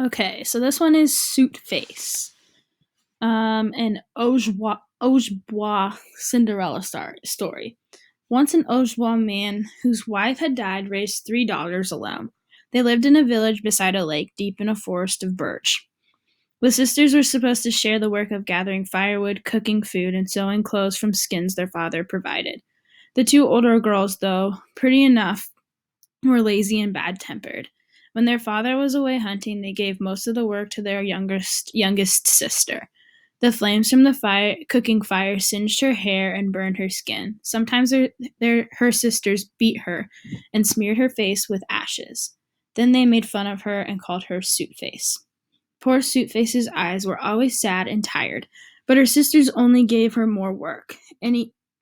Okay, so this one is Sootface, an Ojibwa Cinderella story. Once an Ojibwa man whose wife had died raised three daughters alone. They lived in a village beside a lake deep in a forest of birch. The sisters were supposed to share the work of gathering firewood, cooking food, and sewing clothes from skins their father provided. The two older girls, though pretty enough, were lazy and bad-tempered. When their father was away hunting, they gave most of the work to their youngest sister. The flames from the cooking fire singed her hair and burned her skin. Sometimes her sisters beat her and smeared her face with ashes. Then they made fun of her and called her Sootface. Poor Sootface's eyes were always sad and tired, but her sisters only gave her more work.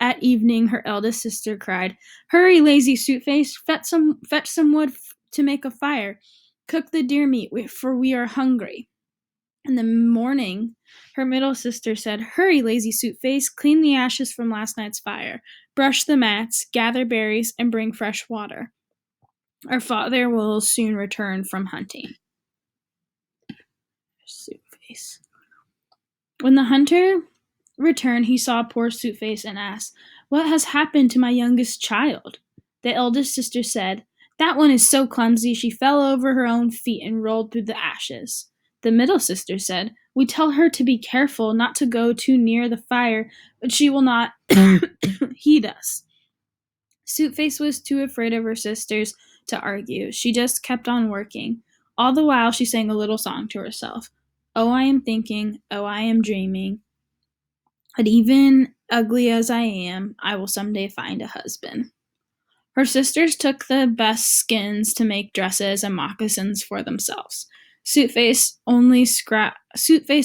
At evening, her eldest sister cried, "Hurry, lazy Sootface, fetch some wood to make a fire. Cook the deer meat, for we are hungry." In the morning, her middle sister said, "Hurry, lazy Sootface, clean the ashes from last night's fire. Brush the mats, gather berries, and bring fresh water. Our father will soon return from hunting." Sootface. When the hunter returned, he saw poor Sootface and asked, "What has happened to my youngest child?" The eldest sister said, "That one is so clumsy she fell over her own feet and rolled through the ashes." The middle sister said, "We tell her to be careful, not to go too near the fire, but she will not heed us." Sootface was too afraid of her sisters to argue. She just kept on working. All the while she sang a little song to herself. "Oh, I am thinking, oh, I am dreaming, but even ugly as I am, I will someday find a husband." Her sisters took the best skins to make dresses and moccasins for themselves. Suitface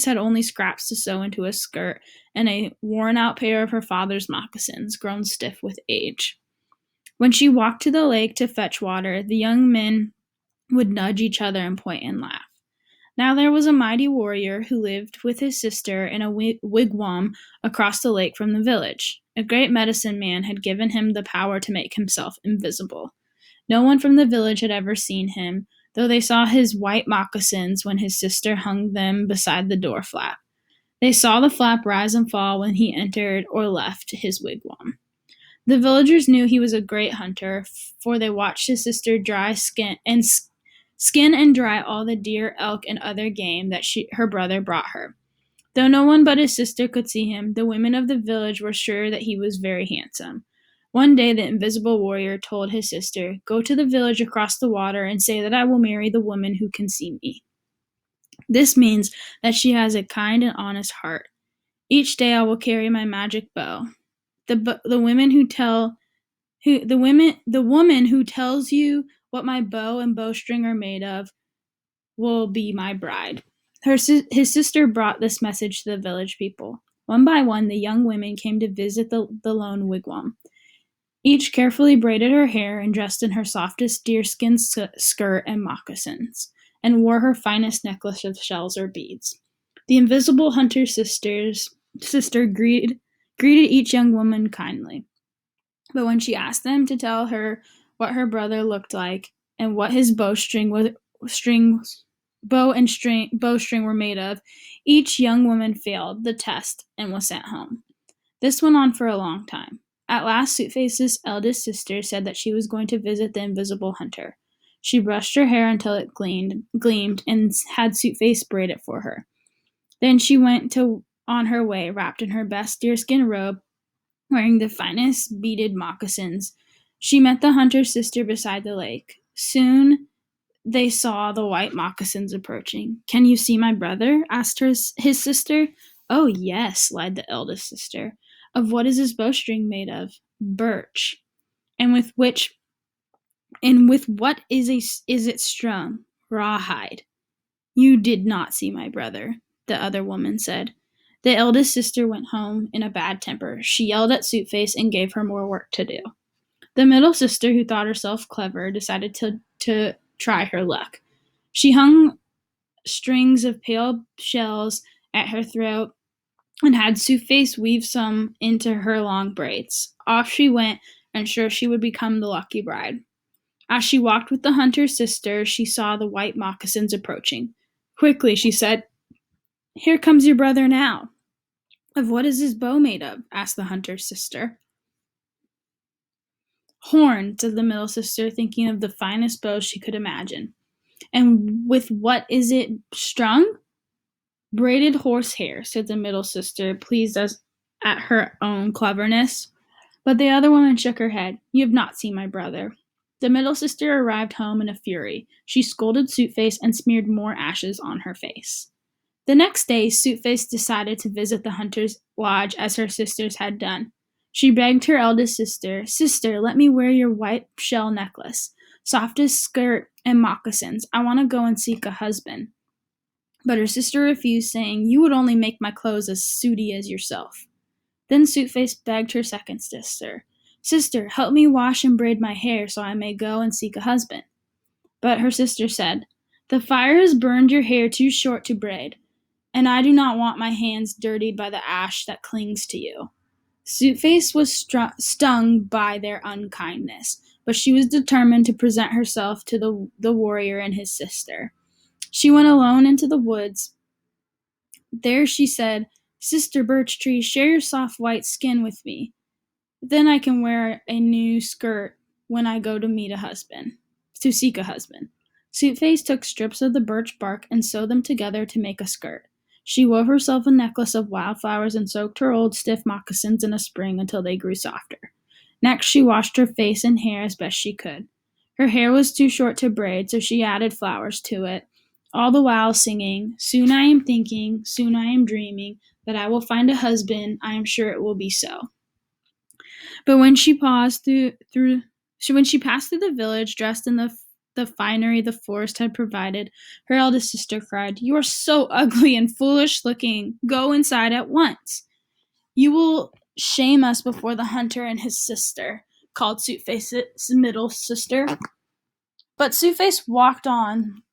had only scraps to sew into a skirt and a worn-out pair of her father's moccasins, grown stiff with age. When she walked to the lake to fetch water, the young men would nudge each other and point and laugh. Now there was a mighty warrior who lived with his sister in a wigwam across the lake from the village. A great medicine man had given him the power to make himself invisible. No one from the village had ever seen him, though they saw his white moccasins when his sister hung them beside the door flap. They saw the flap rise and fall when he entered or left his wigwam. The villagers knew he was a great hunter, for they watched his sister skin and dry all the deer, elk, and other game that her brother brought her. Though no one but his sister could see him, the women of the village were sure that he was very handsome. One day the invisible warrior told his sister, "Go to the village across the water and say that I will marry the woman who can see me. This means that she has a kind and honest heart. Each day I will carry my magic bow. The women who tell who the woman who tells you what my bow and bowstring are made of will be my bride." His sister brought this message to the village people. One by one, the young women came to visit the lone wigwam. Each carefully braided her hair and dressed in her softest deerskin skirt and moccasins, and wore her finest necklace of shells or beads. The invisible hunter sister greeted each young woman kindly. But when she asked them to tell her what her brother looked like and what his bowstring were made of, each young woman failed the test and was sent home. This went on for a long time. At last, Sootface's eldest sister said that she was going to visit the invisible hunter. She brushed her hair until it gleamed and had Sootface braid it for her. Then she went on her way, wrapped in her best deerskin robe, wearing the finest beaded moccasins. She met the hunter's sister beside the lake. Soon they saw the white moccasins approaching. "Can you see my brother?" asked his sister. "Oh, yes," lied the eldest sister. "Of what is his bowstring made of?" "Birch." "And with what is it strung?" "Rawhide." "You did not see my brother," the other woman said. The eldest sister went home in a bad temper. She yelled at Sootface and gave her more work to do. The middle sister, who thought herself clever, decided to try her luck. She hung strings of pale shells at her throat and had Sootface weave some into her long braids. Off she went, and sure she would become the lucky bride. As she walked with the hunter's sister, she saw the white moccasins approaching. Quickly, she said, "Here comes your brother now." "Of what is his bow made of?" asked the hunter's sister. "Horn," said the middle sister, thinking of the finest bow she could imagine. "And with what is it strung?" "Braided horsehair," said the middle sister, pleased at her own cleverness. But the other woman shook her head. "You have not seen my brother." The middle sister arrived home in a fury. She scolded Sootface and smeared more ashes on her face. The next day, Sootface decided to visit the hunter's lodge as her sisters had done. She begged her eldest sister, "Sister, let me wear your white shell necklace, softest skirt, and moccasins. I want to go and seek a husband." But her sister refused, saying, "You would only make my clothes as sooty as yourself." Then Sootface begged her second sister, "Sister, help me wash and braid my hair so I may go and seek a husband." But her sister said, "The fire has burned your hair too short to braid, and I do not want my hands dirtied by the ash that clings to you." Sootface was stung by their unkindness, but she was determined to present herself to the warrior and his sister. She went alone into the woods. There she said, "Sister Birch Tree, share your soft white skin with me. Then I can wear a new skirt when I go to seek a husband." Sootface took strips of the birch bark and sewed them together to make a skirt. She wove herself a necklace of wildflowers and soaked her old stiff moccasins in a spring until they grew softer. Next, she washed her face and hair as best she could. Her hair was too short to braid, so she added flowers to it, all the while singing, "Soon I am thinking, soon I am dreaming, that I will find a husband, I am sure it will be so." But when she passed through the village, dressed in the finery the forest had provided, her eldest sister cried, "You are so ugly and foolish looking. Go inside at once. You will shame us before the hunter and his sister," called Sootface's middle sister. But Sootface walked on,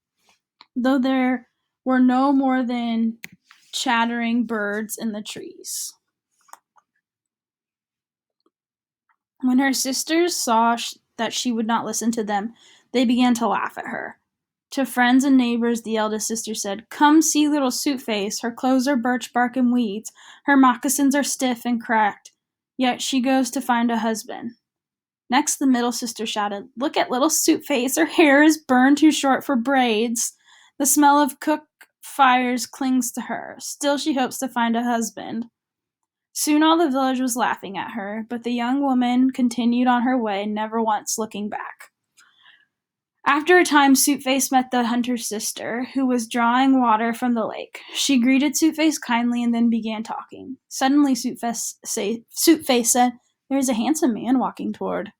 though there were no more than chattering birds in the trees. When her sisters saw that she would not listen to them, they began to laugh at her. To friends and neighbors, the eldest sister said, "Come see little Sootface. Her clothes are birch bark and weeds. Her moccasins are stiff and cracked. Yet she goes to find a husband." Next, the middle sister shouted, "Look at little Sootface. Her hair is burned too short for braids. The smell of cook fires clings to her. Still she hopes to find a husband." Soon all the village was laughing at her, but the young woman continued on her way, never once looking back. After a time, Sootface met the hunter's sister, who was drawing water from the lake. She greeted Sootface kindly and then began talking. Suddenly, Sootface said, "There is a handsome man walking toward.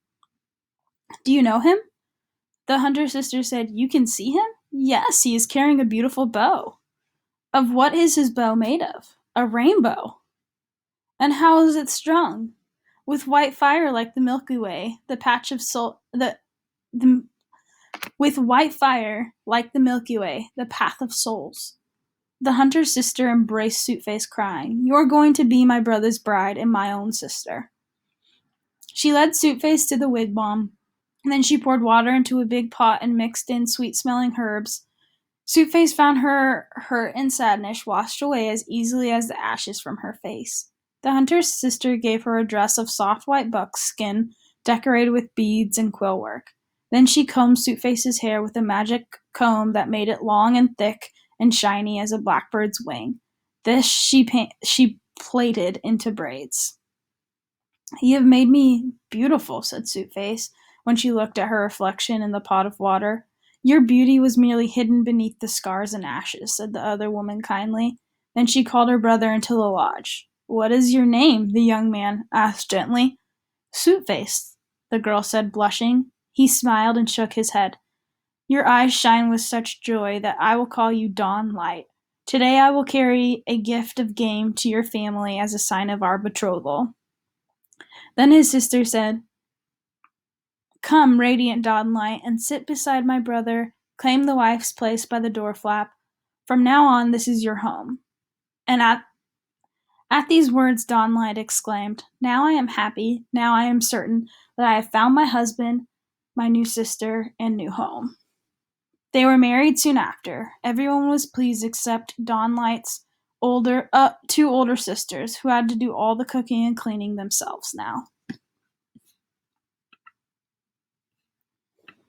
Do you know him?" The hunter's sister said, "You can see him?" "Yes, he is carrying a beautiful bow." "Of what is his bow made of?" "A rainbow." "And how is it strung?" "With white fire like the Milky Way, the patch of the with white fire like the Milky Way, the path of souls." The hunter's sister embraced Sootface, crying, "You are going to be my brother's bride and my own sister." She led Sootface to the wigwam. Then she poured water into a big pot and mixed in sweet-smelling herbs. Sootface found her hurt and sadness washed away as easily as the ashes from her face. The hunter's sister gave her a dress of soft white buckskin decorated with beads and quill work. Then she combed Sootface's hair with a magic comb that made it long and thick and shiny as a blackbird's wing. This she plaited into braids. "You have made me beautiful," said Sootface, when she looked at her reflection in the pot of water. "Your beauty was merely hidden beneath the scars and ashes," said the other woman kindly. Then she called her brother into the lodge. "What is your name?" the young man asked gently. "Sootface," the girl said, blushing. He smiled and shook his head. "Your eyes shine with such joy that I will call you Dawnlight. Today I will carry a gift of game to your family as a sign of our betrothal." Then his sister said, "Come, radiant Dawnlight, and sit beside my brother. Claim the wife's place by the door flap. From now on, this is your home." And at these words, Dawnlight exclaimed, "Now I am happy. Now I am certain that I have found my husband, my new sister, and new home." They were married soon after. Everyone was pleased except Dawnlight's two older sisters, who had to do all the cooking and cleaning themselves now.